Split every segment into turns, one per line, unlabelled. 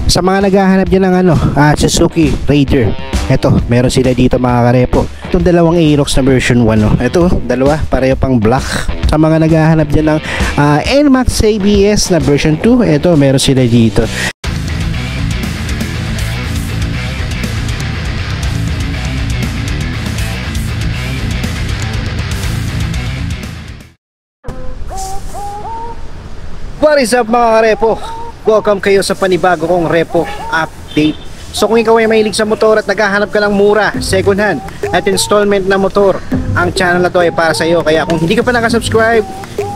Sa mga naghahanap dyan ng Suzuki Raider, eto, meron sila dito mga karepo. Itong dalawang Aerox na version 1, no? Ito, dalawa, pareho pang black. Sa mga naghahanap dyan ng NMAX ABS na version 2, eto, meron sila dito. What is up mga karepo? Welcome kayo sa panibago kong repo update. So kung ikaw ay mahilig sa motor at naghahanap ka ng mura, second hand at installment na motor, ang channel na to ay para sa iyo. Kaya kung hindi ka pa nakasubscribe,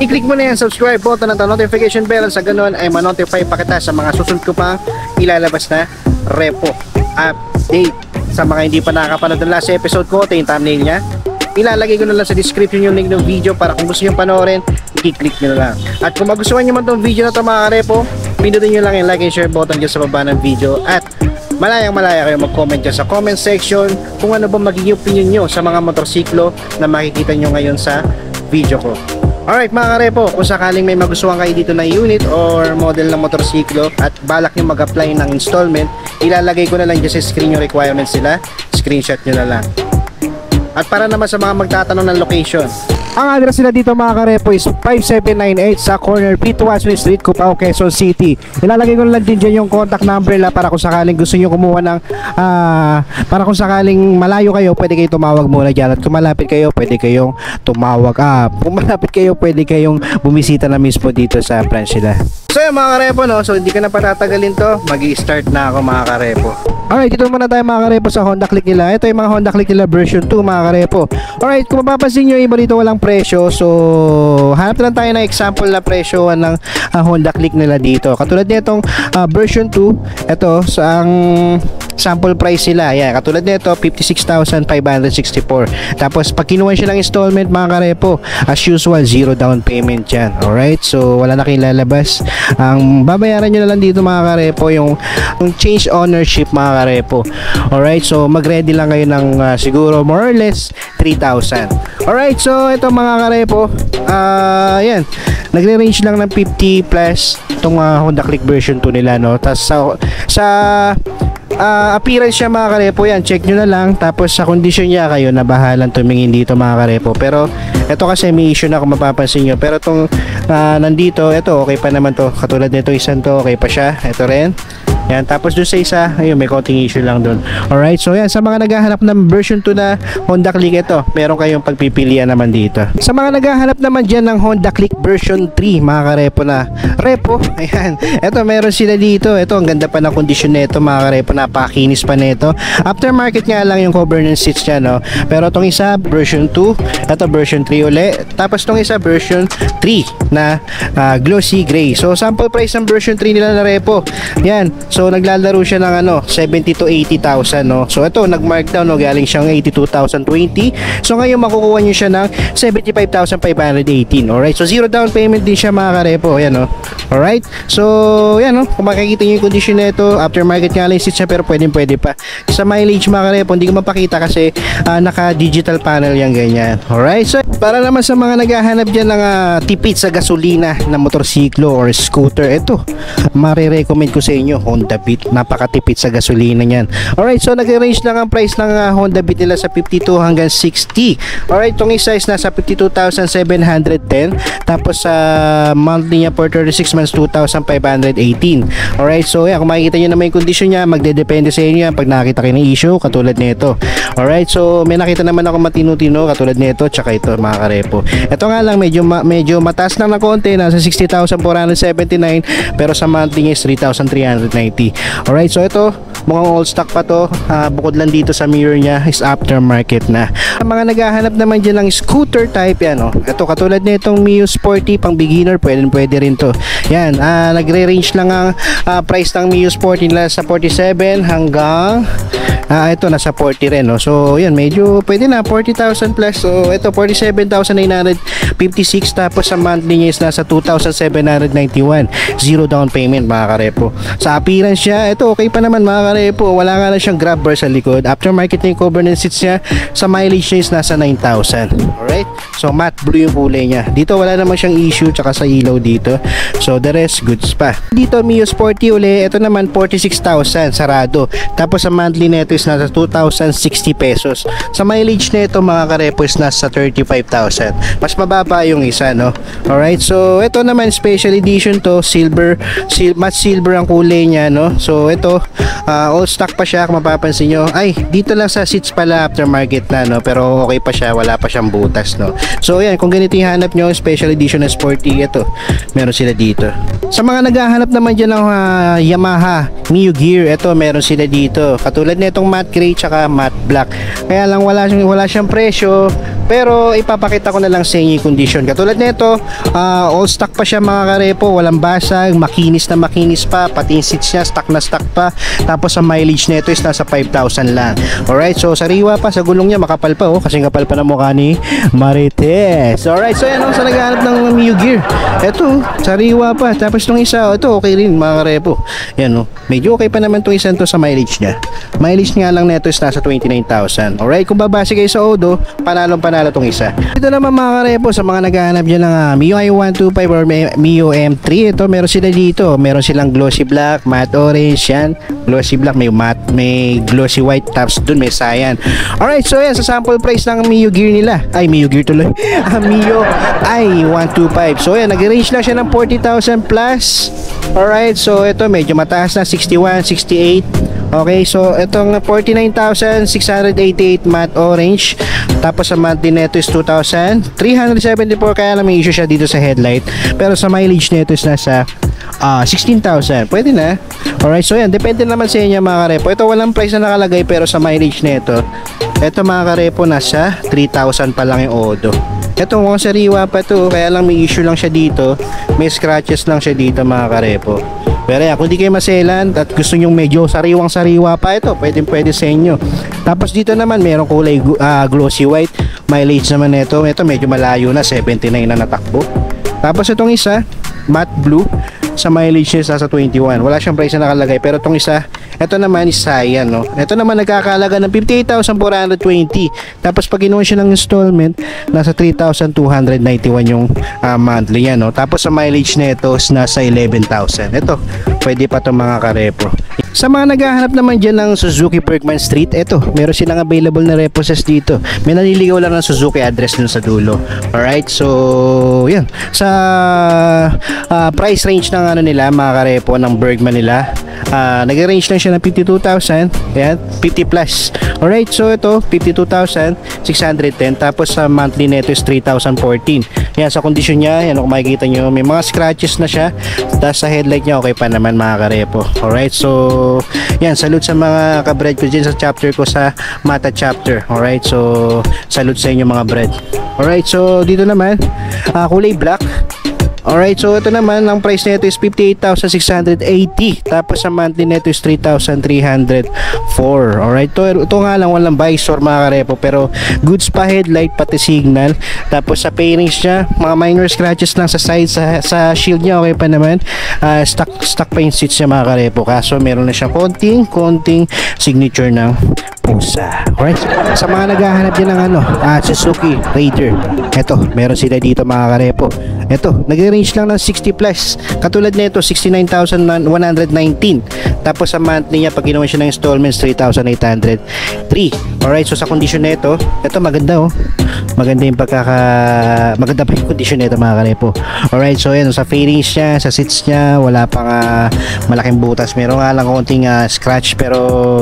i-click mo na yung subscribe button at ang notification bell, sa ganun ay ma-notify pa kita sa mga susunod ko pang ilalabas na repo update. Sa mga hindi pa nakakapanood ng last episode ko, ito yung thumbnail nya. Ilalagay ko na lang sa description yung link ng video para kung gusto nyo panoorin, i-click nyo na lang. At kung magustuhan nyo man itong video na ito mga karepo, pindutin nyo lang yung like and share button dyan sa baba ng video. At malaya kayo mag-comment dyan sa comment section kung ano ba magiging opinion nyo sa mga motorsiklo na makikita nyo ngayon sa video ko. Alright mga karepo, kung sakaling may magustuhan kayo dito na unit or model ng motorsiklo at balak nyo mag-apply ng installment, ilalagay ko na lang dyan sa screen yung requirements nila, screenshot nyo na lang. At para naman sa mga magtatanong ng location, ang address nila dito mga karepo is 5798 sa corner P2 Aswin Street, Cupao, Quezon City. Ilalagay ko lang din dyan yung contact number nila para kung sakaling gusto nyo kumuha ng para kung sakaling malayo kayo, pwede kayo tumawag muna dyan. At kung malapit kayo, pwede kayong tumawag. Kung malapit kayo, pwede kayong bumisita na mismo dito sa branch nila. So yun mga karepo, no? So hindi ka na patatagalin to, mag-i-start na ako mga karepo. Alright, dito muna tayo mga karepo sa Honda Click nila. Ito yung mga Honda Click nila version 2 mga karepo. Alright, kung mapapansin nyo, iba dito walang presyo. So hanap lang tayo ng example na presyo ng Honda Click nila dito. Katulad nitong version 2, ito sa ang sample price nila, yan, katulad nito 56,564. Tapos pag kinuha siya ng installment mga karepo, as usual, zero down payment yan. Alright, so wala na kayong lalabas. Ang babayaran nyo na lang dito mga karepo yung change ownership mga karepo. Alright, so mag-ready lang kayo ng siguro more or less 3,000. Alright, so ito mga karepo, yan, nagre-range lang ng 50 plus itong Honda Click version 2 nila, no? Tapos sa appearance siya mga karepo, yan, check nyo na lang. Tapos sa condition niya, kayo na bahalang tumingin dito mga karepo. Pero ito kasi may issue na kung mapapansin nyo. Pero itong nandito, ito okay pa naman to. Katulad nito isang to, okay pa siya. Ito rin. Yan, tapos doon sa isa, ayun, may konting issue lang doon. Alright, so yan, sa mga naghahanap ng version 2 na Honda Click, ito, meron kayong pagpipilian naman dito. Sa mga naghahanap naman dyan ng Honda Click version 3, mga karepo na repo, ayan, ito, meron sila dito. Ito, ang ganda pa ng kondisyon nito mga karepo, napakinis pa nito. Aftermarket nga lang yung cover ng seats niya, no? Pero itong isa, version 2, ito, version 3 uli. Tapos itong isa, version 3 na glossy gray. So, sample price ng version 3 nila na repo, yan. So naglalaro siya ng 70 to 80,000, no. So ito nag-markdown, no, galing siyang 82,020. So ngayon makukuha niyo siya ng 75,518. Alright, so zero down payment din siya mga karepo. Ayan, no. Alright, so yan, no, kung makikita niyo yung condition nito, aftermarket nga lang yung seats niya, pero pwede pa. Sa mileage mga karepo, hindi ko mapakita kasi naka digital panel yan, ganyan. Alright, so para naman sa mga naghahanap dyan ng tipid sa gasolina na motorsiklo or scooter, ito marirecommend ko sa inyo Honda Beat. Napakatipid sa gasolina niyan. Alright, so nag-range lang ang price ng Honda Beat nila sa 52 hanggang 60. Alright, itong isa is nasa 52,710. Tapos sa monthly niya for 36 months, 2,518. Alright, so yan, kung makikita nyo naman yung condition niya, magdedepende sa inyo yan pag nakita kayo ng issue, katulad nito. Alright, so may nakita naman ako matino-tino, katulad nito, tsaka ito mga karepo. Ito nga lang, medyo mataas lang na konti, nasa 60,479, pero sa monthly niya is 3,390. Alright, so ito mukhang all stock pa to. Bukod lang dito sa mirror niya is aftermarket na. Ang mga naghahanap naman dyan ng scooter type, yan, oh. Ito katulad nitong Mio Sporty, pang beginner, pwede rin to. Yan, nagre-range lang ang price ng Mio Sporty nila sa 47 hanggang ito nasa 40 rin, no? So yan, medyo pwede na 40,000 plus. So ito 47,956. Tapos sa monthly niya is nasa 2,791. Zero down payment mga karepo. Sa appearance niya, ito okay pa naman mga karepo. Wala nga lang siyang grab bar sa likod. Aftermarket na yung cover ng seats niya. Sa mileage niya is nasa 9,000. Alright, so matte blue yung kulay niya. Dito wala naman siyang issue, tsaka sa ilaw dito. So So the rest goods pa. Dito Mio Sporty uli, ito naman 46,000 sarado. Tapos sa monthly nito is nasa 2,060 pesos. Sa mileage nito mga karepo is nasa 35,000. Mas mababa yung isa, no? Alright, so ito naman special edition to, silver, matte silver ang kulay niya, no? So ito all stock pa siya kung mapapansin nyo. Ay, dito lang sa seats pala aftermarket na, no? Pero okay pa siya, wala pa siyang butas, no? So yan, kung ganito yung hanap nyo, special edition na Sporty, ito meron sila dito. Sa mga naghahanap naman dyan ng Yamaha Mio Gear, ito meron sila dito. Katulad nitong matte gray tsaka matte black. Kaya lang wala siyang presyo, pero ipapakita ko na lang sa inyo yung condition. Katulad nito, all stock pa siya mga karepo, walang basag, makinis na makinis pa, pati yung seats niya stock na stock pa. Tapos sa mileage nito is nasa 5,000 lang. Alright, so sariwa pa, sa gulong niya makapal pa, oh, kasi kapal pa na mukha ni Marites. Alright, so yan, oh, sa naghahanap ng Mio Gear, ito sariwa pa. Tapos itong isa, ito okay rin mga karepo. Yan, oh, medyo okay pa naman itong isang to sa mileage niya. Mileage nga lang nito is nasa 29,000. Alright, kung babase kayo sa Odo, panalo itong isa. Ito naman mga karepo, sa mga naghahanap dyan ng Mio i125 or Mio M3, ito meron sila dito. Meron silang glossy black, matte orange, yan. Glossy black, may matte, may glossy white, tapos dun may cyan. Alright, so yan, sa sample price ng Mio Gear nila, ay Mio Gear tuloy, Mio i125. So yan, nag-range lang siya ng 40,000 plus. Alright, so ito medyo mataas na, 61, 68. Okay, so itong 49,688 matte orange. Tapos sa monthly neto is 2,374, kaya lang may issue siya dito sa headlight. Pero sa mileage neto is nasa 16,000. Pwede na. Alright, so yan, depende naman sa inyo mga karepo. Ito walang price na nakalagay, pero sa mileage neto, ito mga karepo nasa 3,000 pa lang yung Odo. Ito mukhang sariwa pa to, kaya lang may issue lang siya dito. May scratches lang siya dito mga karepo. Pero yan, kung di kayo maselan at gusto nyo medyo sariwang-sariwa pa, ito pwede sa inyo. Tapos dito naman merong kulay glossy white. Mileage naman ito medyo malayo na, 79 na natakbo. Tapos itong isa, matte blue, sa mileage niya sa 21. Wala siyang price na nakalagay, pero itong isa, ito naman is cyan, no? Ito naman nagkakalaga ng 58,420. Tapos pag kinuha siya ng installment, nasa 3,291 yung monthly yan, no? Tapos sa mileage nito is nasa 11,000. Ito, pwede pa itong mga karepo. Sa mga naghahanap naman dyan ng Suzuki Bergman Street, eto, meron silang available na reposes dito. May naliligaw lang ng Suzuki address dun sa dulo. Alright, so yan. Sa price range ng ano nila, mga karepo, ng Bergman nila, nag-range lang siya ng 52,000. Yan, 50 plus. Alright, so ito, 52,610. Tapos sa monthly neto is 3,014. Yan, sa condition niya, yan, kung makikita nyo, may mga scratches na siya. Tapos sa headlight niya, okay pa naman mga karepo. Alright, so yan, salute sa mga kabred ko dyan sa chapter ko sa Mata chapter. Alright, so salute sa inyo mga bred. Alright, so dito naman kulay black. Alright, so ito naman, ang price nito is 58,680. Tapos sa monthly nito is 3,304. Alright, ito nga lang walang visor mga karepo, pero goods pa headlight pati signal. Tapos sa pairings niya, mga minor scratches lang sa side, sa shield niya okay pa naman. Stock pa yung seats niya mga karepo, kaso meron na siyang konting signature ng pusa. Alright, sa mga naghahanap din ng Suzuki Raider, eto, meron sila dito mga karepo. Eto, nag-range lang ng 60 plus. Katulad nito, 69,119. Tapos sa monthly niya, pag ginawa siya ng installments, 3,803. Alright, so sa condition nito, eto maganda, oh. Maganda pa yung condition nito mga karepo. Alright, so yan, sa fairings niya, sa seats niya, wala pang malaking butas. Meron nga lang konting scratch, pero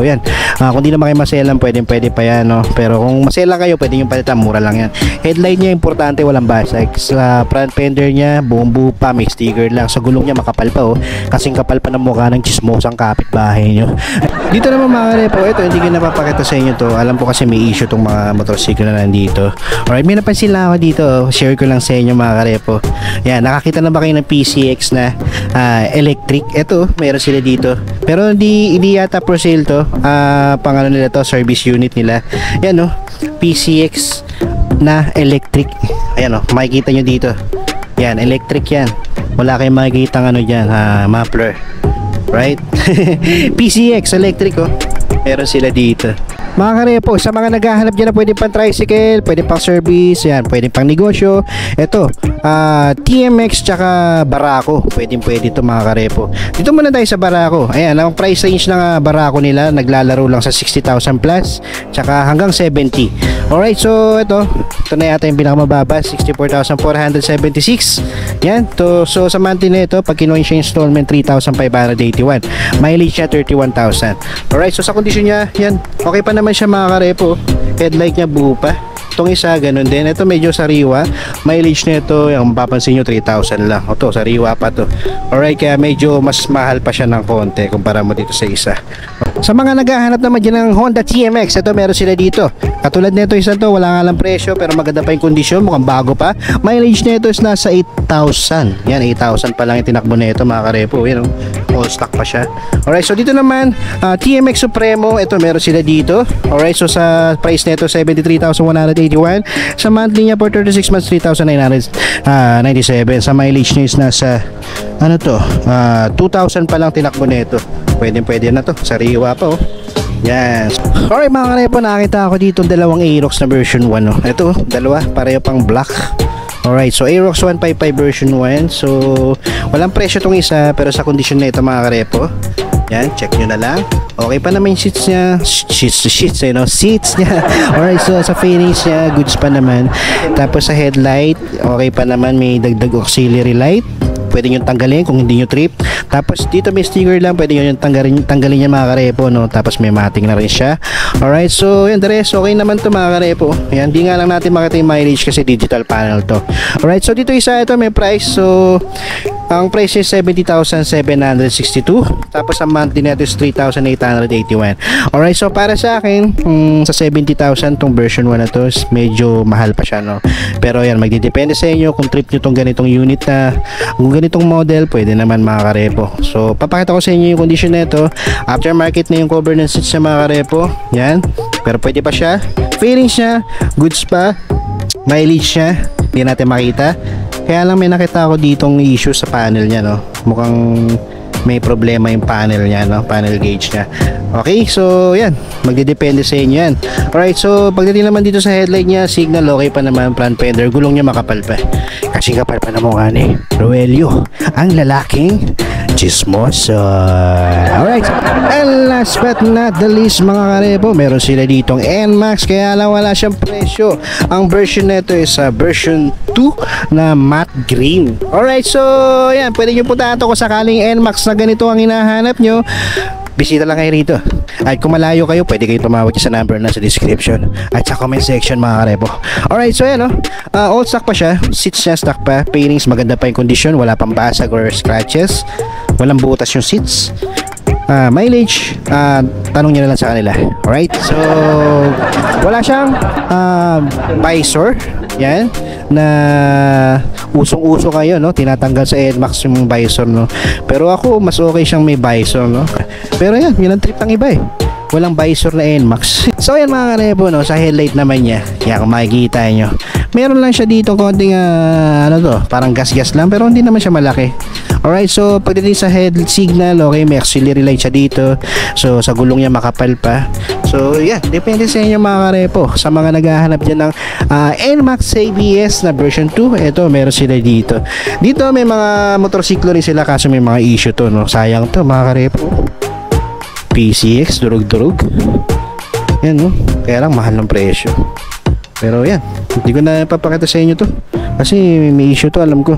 yan, kung di na kayo maselan, pwede pa yan, no? Pero kung maselan kayo, pwede yung palitan, mura lang yan. Headlight niya, importante, walang basag. Sa front fender niya, buong buo pa, may sticker lang. Sa gulong niya, makapal pa, oh. Kasing kapal pa ng mukha ng chismosang kapitbahay nyo. Dito naman mga karepo, ito, hindi ko napapakita sa inyo to. Alam ko kasi may issue tong mga motorsiklo na nandito. Alright, may napansin lang ako dito. Share ko lang sa inyo mga karepo. Yan, nakakita na ba kayo ng PCX na electric? Ito, meron sila dito. Pero hindi yata for sale to. Pang ano nila to, service unit nila. Yan, no, PCX na electric. Ayan, no, makikita nyo dito. Yan, electric yan. Wala kayong makikita ng ano dyan, muffler. Right? PCX electric, oh. Meron sila dito. mga karepo, sa mga naghahanap dyan na pwede pang tricycle, pwede pang service, yan, pwede pang negosyo. Ito, TMX tsaka Barako, pwede ito mga karepo. Dito muna tayo sa Barako. Ayan, ang price range ng Barako nila naglalaro lang sa 60,000 plus tsaka hanggang 70. Alright, so ito na yata yung pinakamababa, 64,476. Yan, so sa monthly na ito, pag kinuha siya installment, 3,581. Mileage niya 31,000. Alright, so sa kondisyon niya, yan, okay pa naman siya mga karepo. Headlight niya buo pa. Itong isa, ganun din. Ito medyo sariwa. Mileage nito, yung mapapansin nyo, 3,000 lang. O to, sariwa pa to. Alright, kaya medyo mas mahal pa siya ng konti kumpara mo dito sa isa. Sa mga naghahanap naman dyan ng Honda TMX, ito meron sila dito. Katulad nito, isa to, wala nga lang presyo pero maganda pa yung kondisyon, mukhang bago pa. Mileage nito is nasa 8,000. Yan, 8,000 pa lang yung tinakbo nito mga karepo. Yan, all stock pa siya. Alright, so dito naman, TMX Supremo, ito meron sila dito. Alright, so sa price nito, 73,181. Sa monthly niya for 36 months, 3,997. Sa mileage niya is nasa, ano to, 2,000 pa lang tinakbo nito. Pwede na to, sariwa pa oh. Yan. Alright mga karepo, nakita ako dito dalawang Aerox na version 1 oh. Ito, dalawa, pareho pang black. Alright, so Aerox 155 version 1. So, walang presyo tong isa, pero sa kondisyon na ito mga karepo, yan, check nyo na lang. Okay pa naman yung seats niya. Seats niya. Alright, so sa fairings niya, goods pa naman. Tapos sa headlight, okay pa naman, may dagdag auxiliary light. Pwede nyo tanggalin kung hindi nyo trip. Tapos dito may sticker lang, pwede nyo tanggalin niya mga karepo, no? Tapos may mating na rin siya. Alright, so yan, the rest okay naman to mga karepo. Yan, di nga lang natin makita yung mileage kasi digital panel to. Alright, so dito isa, ito may price. So ang price is 70,762. Tapos ang monthly net is 3,881. Alright, so para sa akin, sa 70,000 tong version 1 na to, medyo mahal pa siya, no? Pero yan, magdidepende sa inyo kung trip nyo tong ganitong unit na, kung ganitong model, pwede naman mga karepo. So papakita ko sa inyo yung condition nito. Aftermarket na yung cover ng seats niya mga karepo. Yan, pero pwede pa siya. Fairings niya, goods pa. Mileage niya, hindi natin makita. Kaya lang may nakita ako ditong issue sa panel niya, no? Mukhang may problema yung panel niya, no? Panel gauge niya. Okay, so yan, magdidepende sa inyo yan. Alright, so pagdating naman dito sa headlight niya, signal okay pa naman, front fender, gulong niya makapal pa. Kasi kapal pa na mukha ni Roelio, ang lalaking chismoso. Alright, and last but not the least mga karepo, meron sila ditong NMAX, kaya lang wala siyang presyo. Ang version nito is version 2 na matte green. Alright, so yan, pwede nyo puntahan to kung sakaling NMAX na ganito ang hinahanap nyo. Bisita lang kayo rito. At kung malayo kayo, pwede kayo tumawag sa number na sa description at sa comment section mga karepo. Alright, so yan, all stock pa siya. Seats niya stock pa. Pairings, maganda pa yung condition. Wala pang basag or scratches. Walang butas yung seats. Mileage, tanong nyo na lang sa kanila. Alright, so wala siyang visor. Yan, na usong-uso kayo, no? Tinatanggal sa NMAX yung visor, no? Pero ako, mas okay siyang may visor, no? Pero yan, yun ang trip ng iba eh. Walang visor na NMAX. So yan mga karepo, no? Sa headlight naman niya, yan kung makikita nyo, meron lang siya dito konting parang gas-gas lang, pero hindi naman siya malaki. Alright, so pagdating sa head signal, okay, may auxiliary light siya dito. So sa gulong niya makapal pa. So yeah, depende sa inyo mga karepo. Sa mga naghahanap dyan ng NMAX ABS na version 2, ito meron sila dito. Dito may mga motorsiklo rin sila, kaso may mga issue to, no? Sayang to mga karepo. PCX, durug-durug. Yan, no? Kaya lang mahal ng presyo. Pero yan, hindi ko na papakita sa inyo to kasi may issue to, alam ko.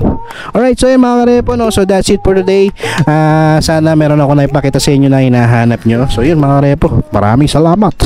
Alright, so yan mga karepo, no? So that's it for today. Sana meron ako na ipakita sa inyo na hinahanap nyo. So yun mga karepo, maraming salamat.